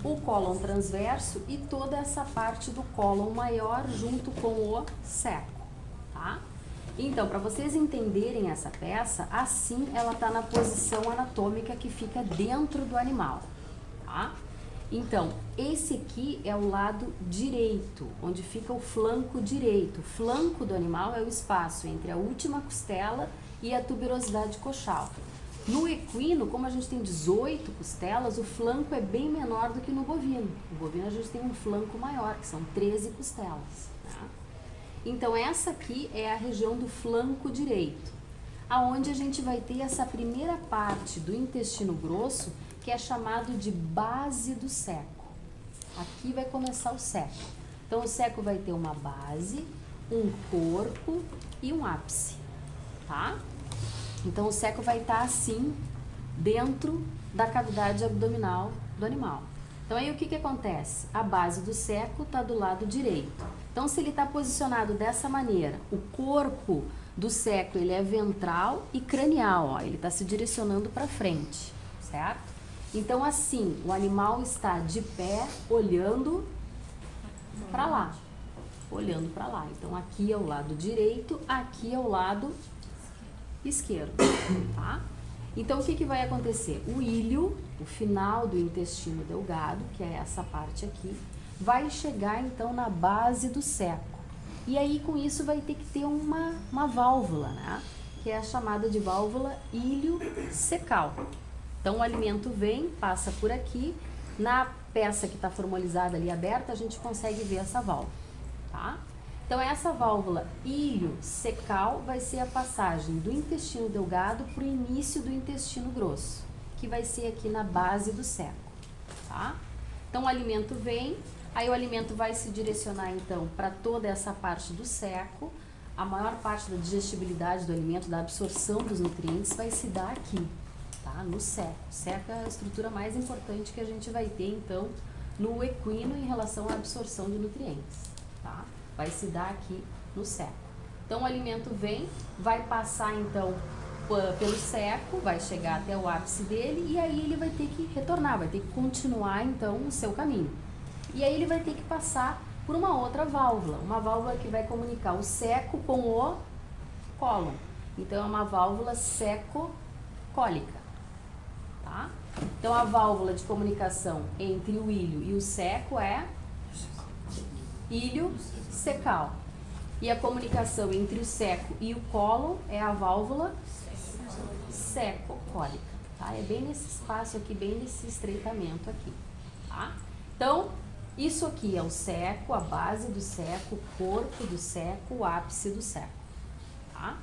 o cólon transverso e toda essa parte do cólon maior junto com o seco, tá? Então, para vocês entenderem essa peça, assim ela está na posição anatômica que fica dentro do animal, tá? Então, esse aqui é o lado direito, onde fica o flanco direito. O flanco do animal é o espaço entre a última costela e a tuberosidade coxal. No equino, como a gente tem 18 costelas, o flanco é bem menor do que no bovino. No bovino a gente tem um flanco maior, que são 13 costelas, tá? Então, essa aqui é a região do flanco direito, aonde a gente vai ter essa primeira parte do intestino grosso, que é chamado de base do seco. Aqui vai começar o seco. Então, o seco vai ter uma base, um corpo e um ápice, tá? Então, o seco vai estar assim, dentro da cavidade abdominal do animal. Então, aí o que acontece? A base do seco está do lado direito. Então, se ele está posicionado dessa maneira, o corpo do seco ele é ventral e cranial, ó, ele está se direcionando para frente, certo? Então, assim, o animal está de pé, olhando para lá, olhando para lá. Então, aqui é o lado direito, aqui é o lado esquerdo, tá? Então, o que vai acontecer? O ilho, o final do intestino delgado, que é essa parte aqui, vai chegar, então, na base do seco. E aí, com isso, vai ter que ter uma válvula, né? Que é a chamada de válvula ilho-secal. Então, o alimento vem, passa por aqui. Na peça que está formalizada ali, aberta, a gente consegue ver essa válvula, tá? Então, essa válvula ilho-secal vai ser a passagem do intestino delgado para o início do intestino grosso, que vai ser aqui na base do seco, tá? Então, o alimento vem, aí o alimento vai se direcionar, então, para toda essa parte do seco. A maior parte da digestibilidade do alimento, da absorção dos nutrientes, vai se dar aqui, tá? No seco. O seco é a estrutura mais importante que a gente vai ter, então, no equino em relação à absorção de nutrientes, tá? Vai se dar aqui no seco. Então, o alimento vem, vai passar, então, pelo seco, vai chegar até o ápice dele e aí ele vai ter que retornar, vai ter que continuar, então, o seu caminho. E aí ele vai ter que passar por uma outra válvula, uma válvula que vai comunicar o seco com o cólon. Então, é uma válvula seco-cólica, tá? Então, a válvula de comunicação entre o ilho e o seco é ilho-secal. E a comunicação entre o seco e o cólon é a válvula seco-cólica, tá? É bem nesse espaço aqui, bem nesse estreitamento aqui, tá? Então, isso aqui é o seco, a base do seco, o corpo do seco, o ápice do seco, tá?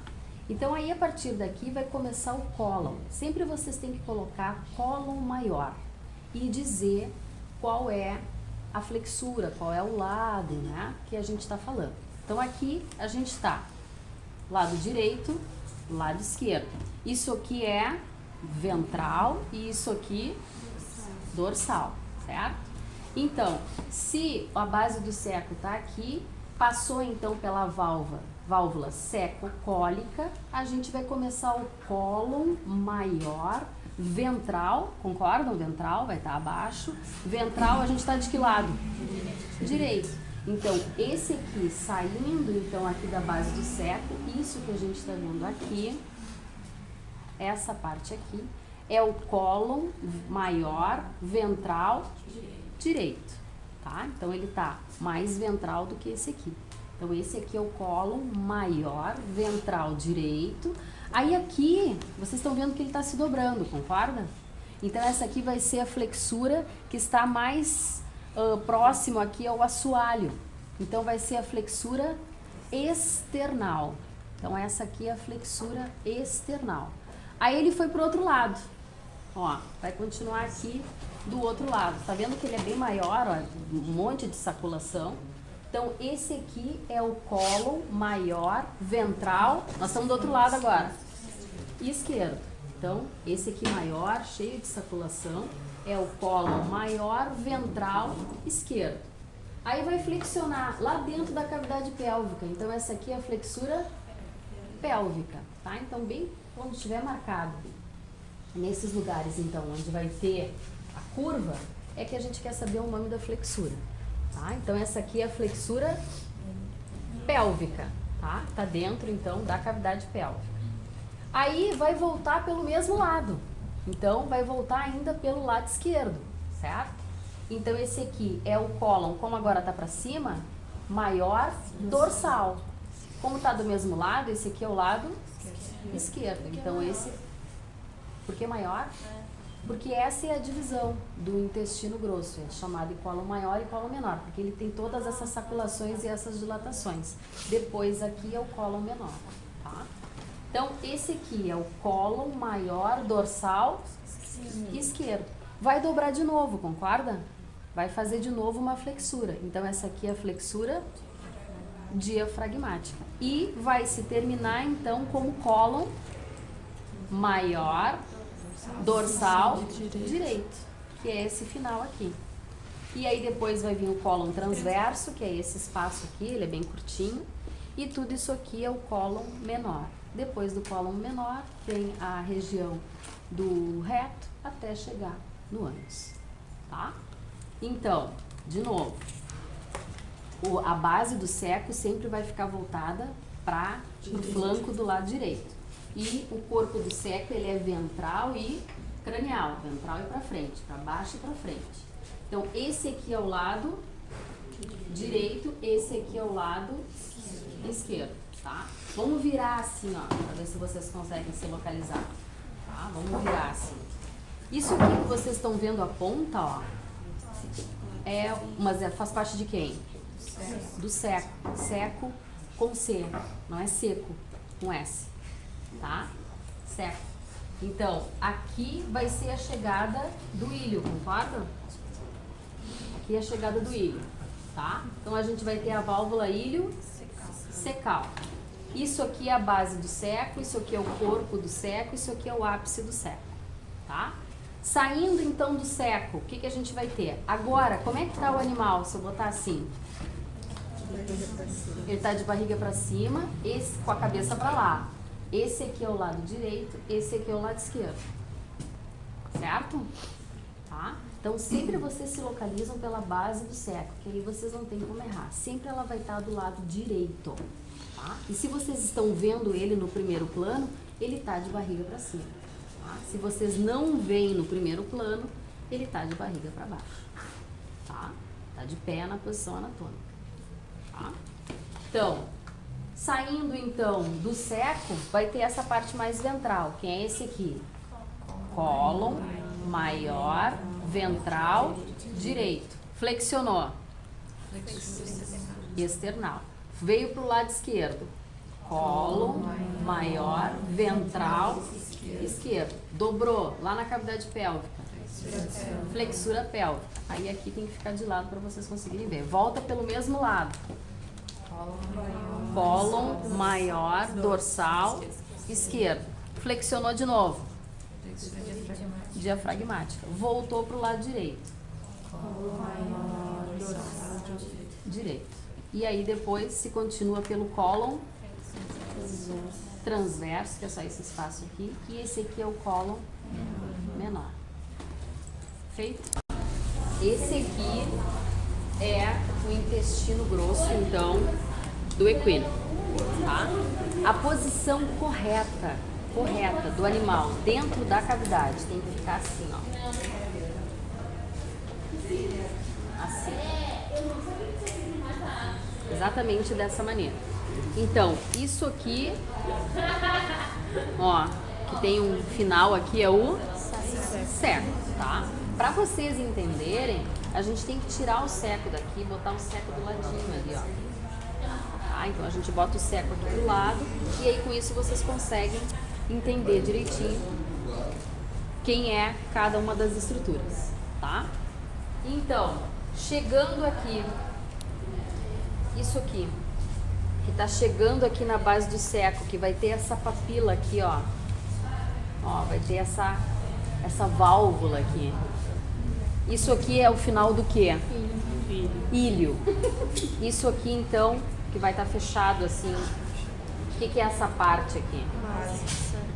Então, aí, a partir daqui, vai começar o cólon. Sempre vocês têm que colocar cólon maior e dizer qual é a flexura, qual é o lado, né, que a gente está falando. Então, aqui a gente está lado direito, lado esquerdo. Isso aqui é ventral e isso aqui dorsal, certo? Então, se a base do seco está aqui, passou então pela válvula seco-cólica, a gente vai começar o cólon maior, ventral, concordam? Ventral vai estar abaixo. Ventral, a gente está de que lado? Direito. Então, esse aqui, saindo então aqui da base do seco, isso que a gente está vendo aqui, essa parte aqui, é o cólon maior, ventral, direito, tá? Então, ele tá mais ventral do que esse aqui. Então, esse aqui é o cólon maior, ventral, direito. Aí, aqui, vocês estão vendo que ele está se dobrando, concorda? Então, essa aqui vai ser a flexura que está mais próximo aqui ao assoalho. Então, vai ser a flexura external. Então, essa aqui é a flexura external. Aí, ele foi para o outro lado. Ó, vai continuar aqui do outro lado. Tá vendo que ele é bem maior, ó, um monte de saculação. Então, esse aqui é o cólon maior, ventral. Nós estamos do outro lado agora. E esquerdo. Então, esse aqui maior, cheio de saculação, é o cólon maior, ventral, esquerdo. Aí vai flexionar lá dentro da cavidade pélvica. Então, essa aqui é a flexura pélvica, tá? Então, bem quando estiver marcado nesses lugares, então, onde vai ter a curva, é que a gente quer saber o nome da flexura, tá? Então essa aqui é a flexura pélvica, tá? Tá dentro então da cavidade pélvica. Aí vai voltar pelo mesmo lado. Então vai voltar ainda pelo lado esquerdo, certo? Então esse aqui é o cólon, como agora tá para cima, maior dorsal. Como tá do mesmo lado, esse aqui é o lado esquerdo. Então esse, por que maior? Porque essa é a divisão do intestino grosso, é chamado de cólon maior e cólon menor, porque ele tem todas essas saculações e essas dilatações. Depois aqui é o cólon menor, tá? Então esse aqui é o cólon maior dorsal esquerdo. Vai dobrar de novo, concorda? Vai fazer de novo uma flexura. Então essa aqui é a flexura diafragmática. E vai se terminar então como cólon maior dorsal direito, que é esse final aqui. E aí depois vai vir o cólon transverso, que é esse espaço aqui, ele é bem curtinho. E tudo isso aqui é o cólon menor. Depois do cólon menor vem a região do reto até chegar no ânus, tá? Então, de novo, a base do seco sempre vai ficar voltada para o flanco do lado direito. E o corpo do seco, ele é ventral e cranial. Ventral e para frente, para baixo e para frente. Então, esse aqui é o lado direito, esse aqui é o lado esquerdo, tá? Vamos virar assim, ó, para ver se vocês conseguem se localizar. Tá? Vamos virar assim. Isso aqui que vocês estão vendo a ponta, ó, faz parte de quem? Do seco. Seco com C, não é seco, com S. Tá? Seco. Então, aqui vai ser a chegada do ilho, concorda? Aqui é a chegada do ilho, tá? Então, a gente vai ter a válvula ilho secal. Isso aqui é a base do seco, isso aqui é o corpo do seco, isso aqui é o ápice do seco, tá? Saindo, então, do seco, o que que a gente vai ter? Agora, como é que tá o animal, se eu botar assim? Ele tá de barriga para cima, esse com a cabeça para lá. Esse aqui é o lado direito, esse aqui é o lado esquerdo. Certo? Tá? Então, sempre vocês se localizam pela base do seco, que aí vocês não tem como errar. Sempre ela vai estar do lado direito. Tá? E se vocês estão vendo ele no primeiro plano, ele tá de barriga para cima. Tá? Se vocês não veem no primeiro plano, ele tá de barriga para baixo. Tá? Tá de pé na posição anatômica. Tá? Então, saindo então do seco, vai ter essa parte mais ventral, que é esse aqui. Cólon maior ventral direito. Flexionou. External. Veio para o lado esquerdo. Cólon maior ventral esquerdo. Dobrou lá na cavidade pélvica. Flexura pélvica. Aí aqui tem que ficar de lado para vocês conseguirem ver. Volta pelo mesmo lado. Cólon maior dorsal esquerdo. Flexionou de novo. Diafragmática. Voltou para o lado direito. Direito. E aí depois se continua pelo cólon transverso, que é só esse espaço aqui. E esse aqui é o cólon menor. Feito? Esse aqui é o intestino grosso, então, do equino, tá? A posição correta do animal dentro da cavidade tem que ficar assim, ó. Assim. Exatamente dessa maneira. Então, isso aqui, ó, que tem um final aqui, é o seco, tá? Para vocês entenderem, a gente tem que tirar o seco daqui e botar o seco do ladinho ali, ó. Tá? Então a gente bota o seco aqui do lado e aí com isso vocês conseguem entender direitinho quem é cada uma das estruturas, tá? Então, chegando aqui, isso aqui, que tá chegando aqui na base do seco, que vai ter essa papila aqui, ó. Ó, vai ter essa válvula aqui. Isso aqui é o final do quê? Ilho. Isso aqui, então, que vai estar fechado assim. O que é essa parte aqui?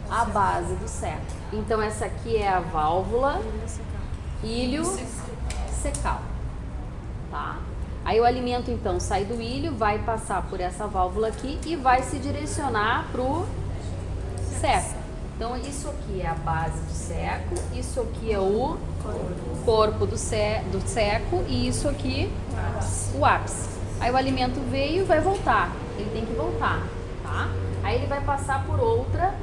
A base do seco. Então, essa aqui é a válvula ilho secal, tá? Aí o alimento então sai do ilho, vai passar por essa válvula aqui e vai se direcionar pro seco. Então isso aqui é a base do seco, isso aqui é o corpo do seco e isso aqui o ápice. Aí o alimento veio e vai voltar, ele tem que voltar, tá? Aí ele vai passar por outra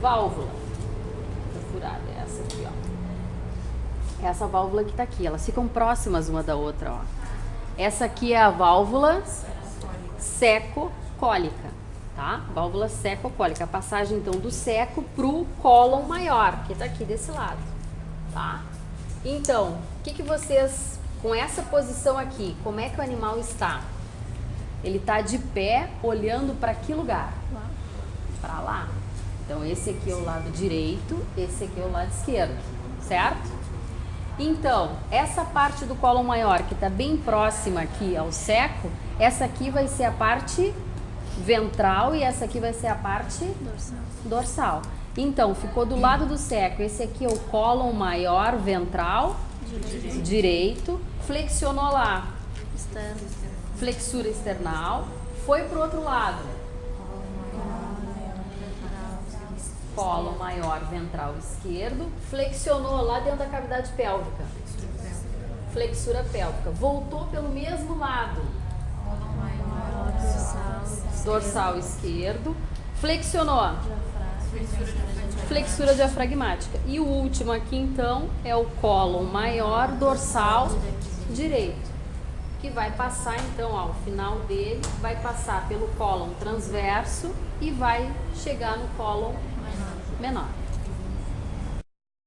válvula. Tá furada, é essa aqui, ó. Essa válvula que tá aqui, elas ficam próximas uma da outra, ó. Essa aqui é a válvula secocólica, tá? Válvula secocólica, a passagem então do seco pro cólon maior, que tá aqui desse lado, tá? Então, o que vocês, com essa posição aqui, como é que o animal está? Ele tá de pé, olhando para que lugar? Para lá. Então, esse aqui é o lado direito, esse aqui é o lado esquerdo, certo? Então, essa parte do cólon maior, que está bem próxima aqui ao seco, essa aqui vai ser a parte ventral e essa aqui vai ser a parte dorsal. Então, ficou do lado do seco. Esse aqui é o cólon maior ventral direito. Flexionou lá. Flexura external. Foi para o outro lado. Cólon maior ventral esquerdo. Flexionou lá dentro da cavidade pélvica. Flexura pélvica. Voltou pelo mesmo lado. Dorsal esquerdo. Flexionou. Flexura diafragmática. E o último aqui então é o cólon maior dorsal direito, que vai passar então ao final dele, vai passar pelo cólon transverso e vai chegar no cólon menor.